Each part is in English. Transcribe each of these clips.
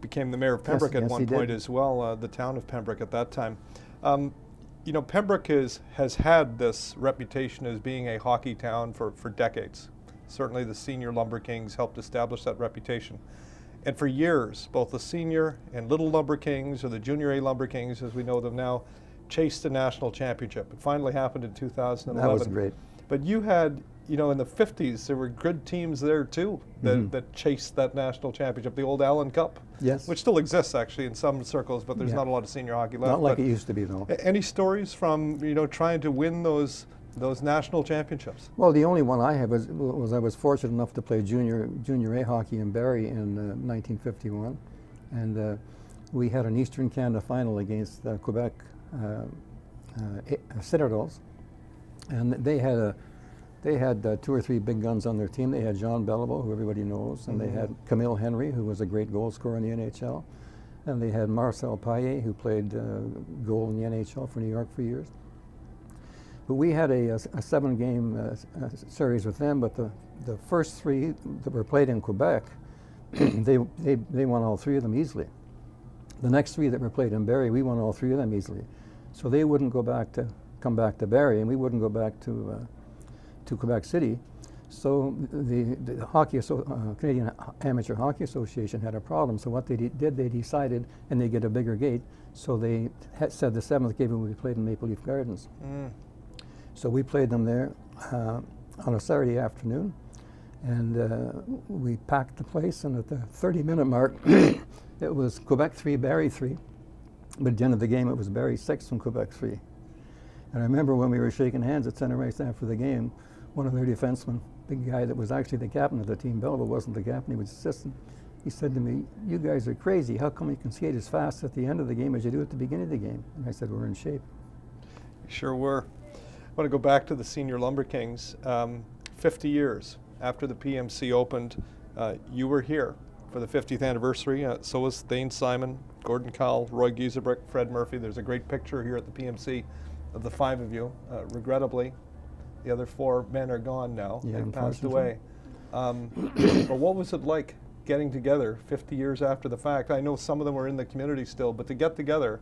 became the mayor of Pembroke at one point did. as well, the town of Pembroke at that time. You know, Pembroke has had this reputation as being a hockey town for decades. Certainly the senior Lumber Kings helped establish that reputation. And for years, both the senior and little Lumber Kings, or the junior A Lumber Kings as we know them now, chased the national championship. It finally happened in 2011. That was great. But you had, you know, in the 50s, there were good teams there too that chased that national championship, the old Allen Cup. Yes. Which still exists actually in some circles, but there's Yeah. not a lot of senior hockey left. Not like But it used to be, though. any stories from, you know, trying to win those national championships? Well, the only one I have was I was fortunate enough to play junior A hockey in Barrie in 1951, and we had an Eastern Canada final against Quebec Citadels, and they had two or three big guns on their team. They had Jean Beliveau, who everybody knows, and they had Camille Henry, who was a great goal scorer in the NHL, and they had Marcel Paillet, who played goal in the NHL for New York for years. But we had a 7-game series with them, but the first 3 that were played in Quebec, they won all 3 of them easily. The next 3 that were played in Barrie, we won all 3 of them easily. So they wouldn't come back to Barrie, and we wouldn't go back to Quebec City. So the Canadian Amateur Hockey Association had a problem. So what they did, they decided, and they get a bigger gate. So they said the 7th game would be played in Maple Leaf Gardens. So we played them there on a Saturday afternoon, and we packed the place. And at the 30-minute mark, it was Quebec 3, Barrie 3. But at the end of the game, it was Barrie 6 and Quebec 3. And I remember when we were shaking hands at center ice after the game, one of their defensemen, big guy that was actually the captain of the team, Beliveau wasn't the captain, he was assistant. He said to me, "You guys are crazy. How come you can skate as fast at the end of the game as you do at the beginning of the game?" And I said, "We're in shape." You sure were. I want to go back to the Senior Lumber Kings. 50 years after the PMC opened, you were here for the 50th anniversary. So was Thane Simon, Gordon Cowell, Roy Giesebrick, Fred Murphy. There's a great picture here at the PMC of the 5 of you. Regrettably, the other 4 men are gone now. Yeah, they've passed away. But what was it like getting together 50 years after the fact? I know some of them were in the community still, but to get together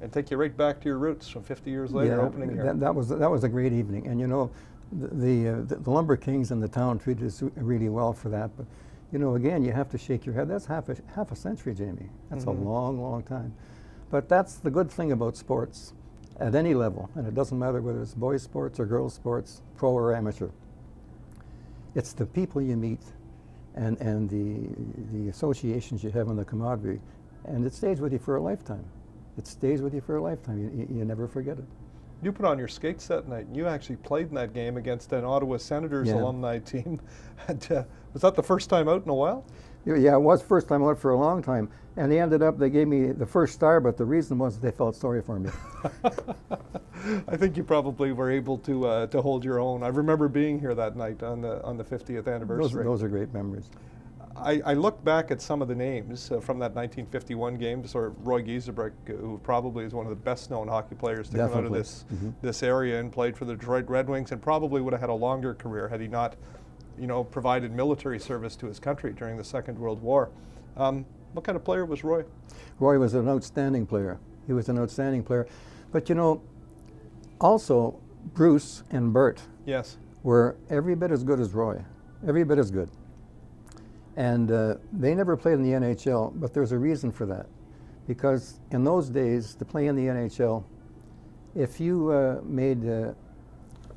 and take you right back to your roots from 50 years later, opening here. That was a great evening. And you know, the Lumber Kings in the town treated us really well for that. But you know, again, you have to shake your head. That's half a century, Jamie. That's a long, long time. But that's the good thing about sports at any level, and it doesn't matter whether it's boys sports or girls sports, pro or amateur. It's the people you meet and the associations you have in the camaraderie, and it stays with you for a lifetime. It stays with you for a lifetime. You never forget it. You put on your skates that night, and you actually played in that game against an Ottawa Senators alumni team. And, was that the first time out in a while? Yeah, it was first time out for a long time. And they gave me the first star, but the reason was they felt sorry for me. I think you probably were able to hold your own. I remember being here that night on the 50th anniversary. Those are great memories. I look back at some of the names from that 1951 game, sort of Roy Giesebrick, who probably is one of the best-known hockey players to come out of this area, and played for the Detroit Red Wings, and probably would have had a longer career had he not, you know, provided military service to his country during the Second World War. What kind of player was Roy? Roy was an outstanding player. He was an outstanding player. But you know, also Bruce and Bert were every bit as good as Roy, every bit as good. And they never played in the NHL, but there's a reason for that. Because in those days, to play in the NHL, if you made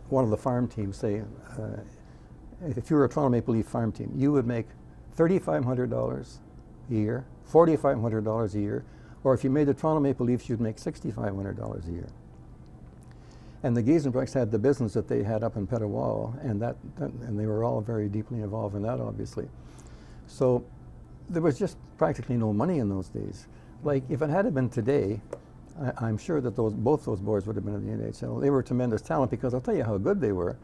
one of the farm teams, say, if you were a Toronto Maple Leaf farm team, you would make $3,500 a year, $4,500 a year, or if you made the Toronto Maple Leafs, you'd make $6,500 a year. And the Giesenbricks had the business that they had up in Petawawa, and and they were all very deeply involved in that, obviously. So there was just practically no money in those days. Like, if it had been today, I'm sure that both those boys would have been in the NHL. They were tremendous talent, because I'll tell you how good they were.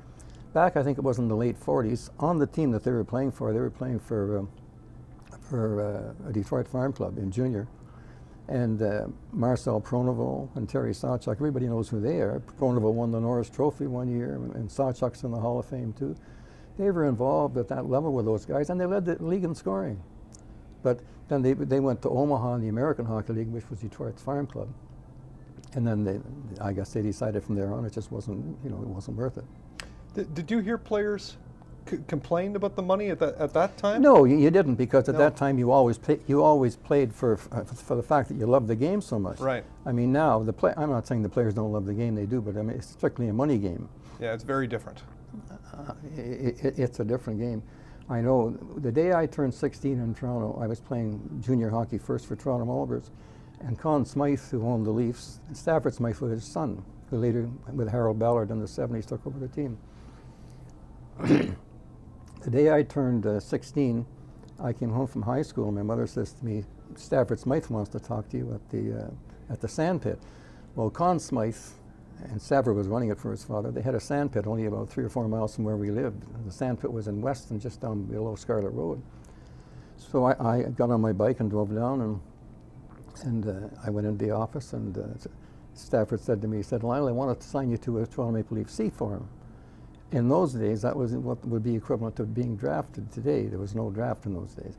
Back, I think it was in the late 40s, on the team that they were playing for a Detroit Farm Club in junior. And Marcel Pronovost and Terry Sawchuk, everybody knows who they are. Pronovost won the Norris Trophy one year, and Sawchuk's in the Hall of Fame too. They were involved at that level with those guys, and they led the league in scoring. But Then they went to Omaha in the American Hockey League, which was Detroit's farm club. And then I guess they decided from there on it just wasn't, it wasn't worth it. Did you hear players complain about the money at that time? No, you didn't, because at that time you always played for the fact that you loved the game so much. Right. I mean, now I'm not saying the players don't love the game, they do, but I mean it's strictly a money game. Yeah, it's very different. It's a different game. I know the day I turned 16 in Toronto, I was playing junior hockey first for Toronto Mulbers, and Conn Smythe, who owned the Leafs, and Stafford Smythe was his son, who later, with Harold Ballard in the 70s, took over the team. The day I turned 16, I came home from high school, and my mother says to me, Stafford Smythe wants to talk to you at the sand pit. Well, Conn Smythe, and Stafford was running it for his father, they had a sand pit only about 3 or 4 miles from where we lived. The sand pit was in Weston, just down below Scarlet Road. So I got on my bike and drove down, and I went into the office, and Stafford said to me, he said, Lionel, I want to sign you to a Toronto Maple Leaf C form. In those days, that was what would be equivalent to being drafted today. There was no draft in those days.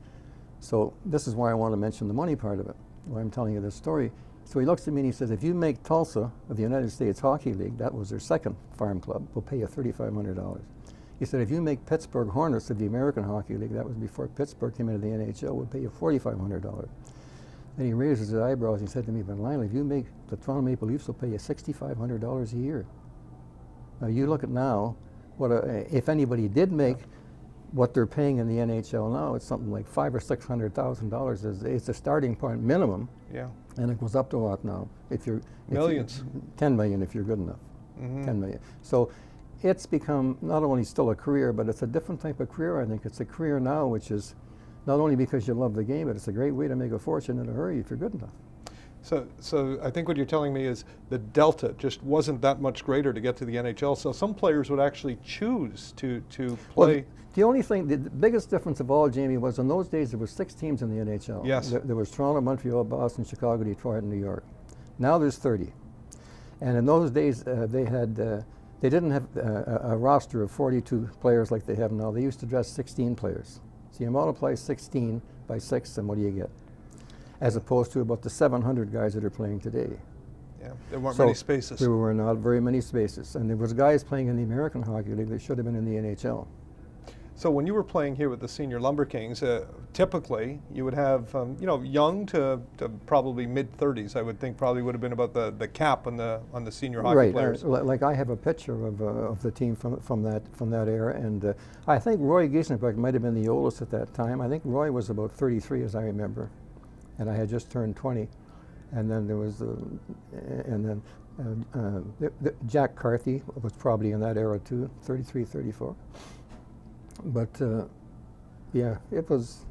So this is why I want to mention the money part of it, why I'm telling you this story. So he looks at me and he says, if you make Tulsa of the United States Hockey League, that was their second farm club, we'll pay you $3,500. He said, if you make Pittsburgh Hornets of the American Hockey League, that was before Pittsburgh came into the NHL, we'll pay you $4,500. Then he raises his eyebrows and he said to me, but Lionel, if you make the Toronto Maple Leafs, will pay you $6,500 a year. Now you look at now, if anybody did make what they're paying in the NHL now, it's something like $500,000 or $600,000. It's a starting point minimum. Yeah. And it goes up to what now? Millions. 10 million if you're good enough. 10 million. So it's become not only still a career, but it's a different type of career. I think it's a career now, which is not only because you love the game, but it's a great way to make a fortune in a hurry if you're good enough. So I think what you're telling me is the delta just wasn't that much greater to get to the NHL. So some players would actually choose to play. Well, the only thing, the biggest difference of all, Jamie, was in those days there were 6 teams in the NHL. Yes. There was Toronto, Montreal, Boston, Chicago, Detroit, and New York. Now there's 30. And in those days they didn't have a roster of 42 players like they have now. They used to dress 16 players. So you multiply 16 by 6, and what do you get? As opposed to about the 700 guys that are playing today. Yeah, there weren't many spaces. There were not very many spaces. And there was guys playing in the American Hockey League that should have been in the NHL. So when you were playing here with the Senior Lumber Kings, typically you would have, young to probably mid-30s, I would think probably would have been about the cap on the senior hockey players. Right, like I have a picture of the team from that era, and I think Roy Giesenbeck might have been the oldest at that time. I think Roy was about 33, as I remember, and I had just turned 20. And then there was, Jack Carthy was probably in that era too, 33, 34. But yeah, it was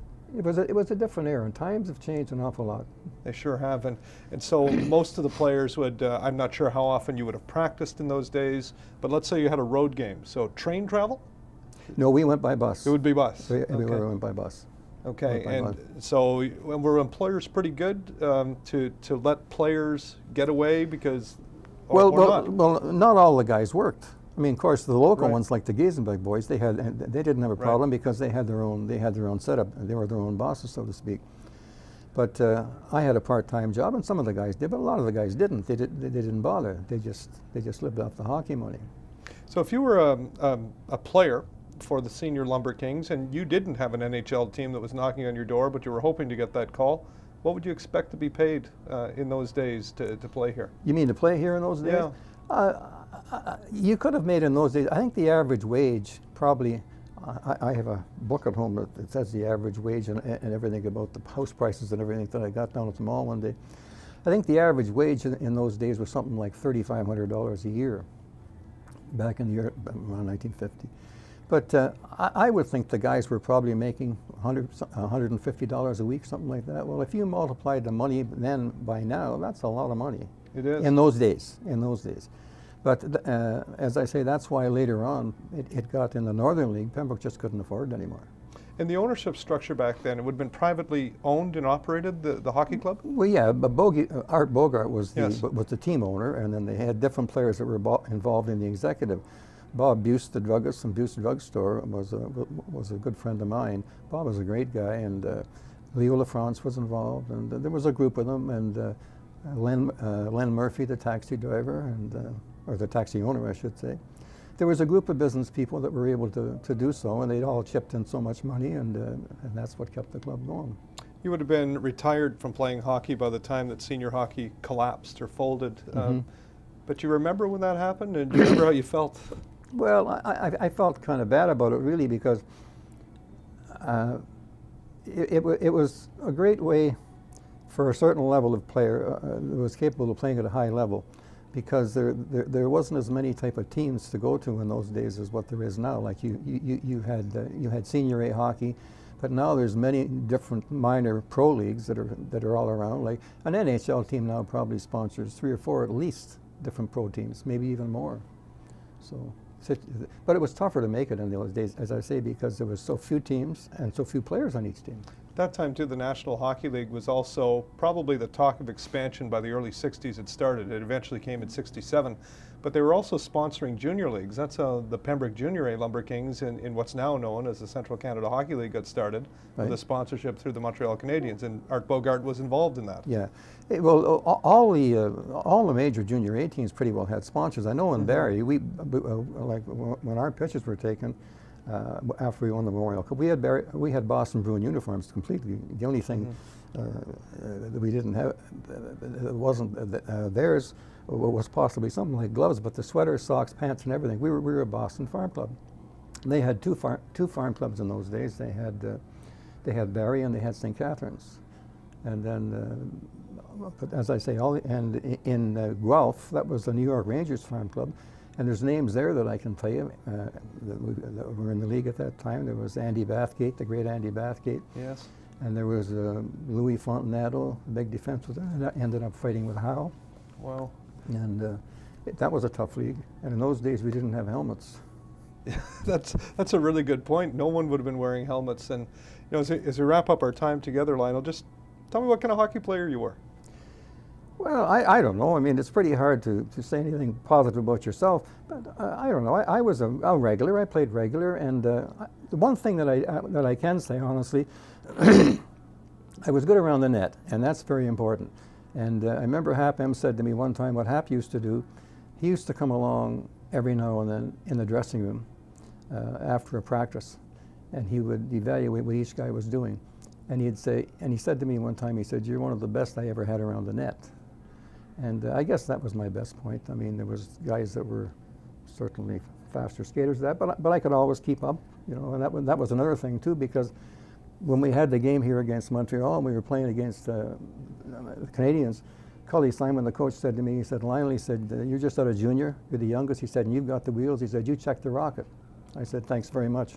a different era, and times have changed an awful lot. They sure have, and so most of the players would. I'm not sure how often you would have practiced in those days, but let's say you had a road game. So train travel? No, we went by bus. It would be bus. We went by bus. Okay, and so were employers pretty good to let players get away because? Well, not all the guys worked. I mean, of course, the local ones like the Giesenbeck boys, they didn't have a problem because they had their own setup. They were their own bosses, so to speak. But I had a part-time job, and some of the guys did, but a lot of the guys didn't. They didn't bother. They just lived off the hockey money. So if you were a player for the Senior Lumber Kings and you didn't have an NHL team that was knocking on your door, but you were hoping to get that call, what would you expect to be paid in those days to play here? You mean to play here in those days? Yeah. You could have made in those days, I think the average wage probably, I have a book at home that says the average wage and everything about the house prices and everything that I got down at the mall one day. I think the average wage in those days was something like $3,500 a year back in the year around 1950. But I would think the guys were probably making $150 a week, something like that. Well, if you multiplied the money then by now, that's a lot of money. It is. In those days. But as I say, that's why later on it got in the Northern League. Pembroke just couldn't afford it anymore. And the ownership structure back then, it would have been privately owned and operated, the hockey club? Well, yeah, but Art Bogart was the team owner, and then they had different players that were involved in the executive. Bob Buse, the druggist from Buse Drugstore, was a good friend of mine. Bob was a great guy, and Leo LaFrance was involved, and there was a group of them, and Len Murphy, the taxi driver, and or the taxi owner, I should say. There was a group of business people that were able to do so, and they'd all chipped in so much money, and that's what kept the club going. You would have been retired from playing hockey by the time that senior hockey collapsed or folded. But you remember when that happened, and do you remember how you felt? Well, I felt kind of bad about it, really, because it was a great way for a certain level of player that was capable of playing at a high level, because there wasn't as many type of teams to go to in those days as what there is now. Like you had senior A hockey, but now there's many different minor pro leagues that are all around. Like an NHL team now probably sponsors 3 or 4 at least different pro teams, maybe even more. So, but it was tougher to make it in those days, as I say, because there was so few teams and so few players on each team. At that time, too, the National Hockey League was also probably the talk of expansion. By the early 60s it started. It eventually came in 67. But they were also sponsoring junior leagues. That's how the Pembroke Junior A Lumber Kings in what's now known as the Central Canada Hockey League got started, right, with a sponsorship through the Montreal Canadiens, and Art Bogart was involved in that. Yeah. Well, all the major junior A teams pretty well had sponsors. I know in Barrie, like when our pitches were taken, after we won the Memorial Cup, we had Boston Bruin uniforms completely. The only thing that we didn't have, it wasn't theirs, was possibly something like gloves, but the sweaters, socks, pants, and everything. We were a Boston Farm Club. And they had two farm clubs in those days. They had Barrie and they had St. Catharines, and then. But as I say, in Guelph, that was the New York Rangers Farm Club. And there's names there that I can tell you that were in the league at that time. There was Andy Bathgate, the great Andy Bathgate. Yes. And there was Louis Fontenado, the big defenseman, and ended up fighting with Howe. Wow. And that was a tough league. And in those days, we didn't have helmets. That's a really good point. No one would have been wearing helmets. And you know, as we wrap up our time together, Lionel, just tell me what kind of hockey player you were. Well, I don't know. I mean, it's pretty hard to say anything positive about yourself, but I don't know. I was a regular. I played regular, and the one thing that I can say honestly, I was good around the net, and that's very important. And I remember Hap M said to me one time what Hap used to do. He used to come along every now and then in the dressing room after a practice, and he would evaluate what each guy was doing. And he'd say, and he said to me one time, he said, "You're one of the best I ever had around the net." And I guess that was my best point. I mean, there was guys that were certainly faster skaters than that, but I could always keep up, you know. And that was another thing too, because when we had the game here against Montreal and we were playing against the Canadians, Cully Simon, the coach, said to me, he said, "Lionel," he said, "you're just out of junior. You're the youngest." He said, "And you've got the wheels." He said, "You check the rocket." I said, "Thanks very much."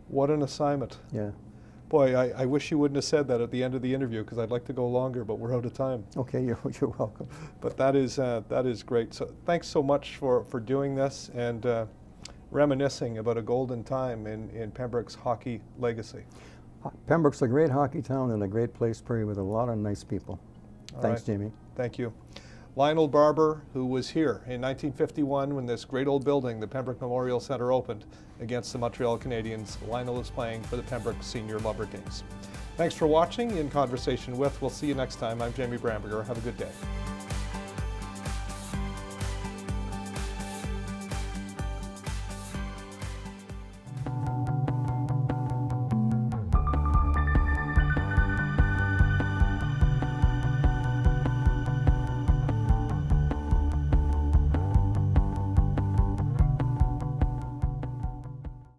What an assignment. Yeah. Boy, I wish you wouldn't have said that at the end of the interview, because I'd like to go longer, but we're out of time. Okay, you're welcome. But that is great. So thanks so much for doing this and reminiscing about a golden time in Pembroke's hockey legacy. Pembroke's a great hockey town and a great place, Barrie, with a lot of nice people. Thanks, Jamie. Thank you. Lionel Barber, who was here in 1951 when this great old building, the Pembroke Memorial Centre, opened against the Montreal Canadiens. Lionel is playing for the Pembroke Senior Lumber Kings. Thanks for watching In Conversation With. We'll see you next time. I'm Jamie Bramberger. Have a good day.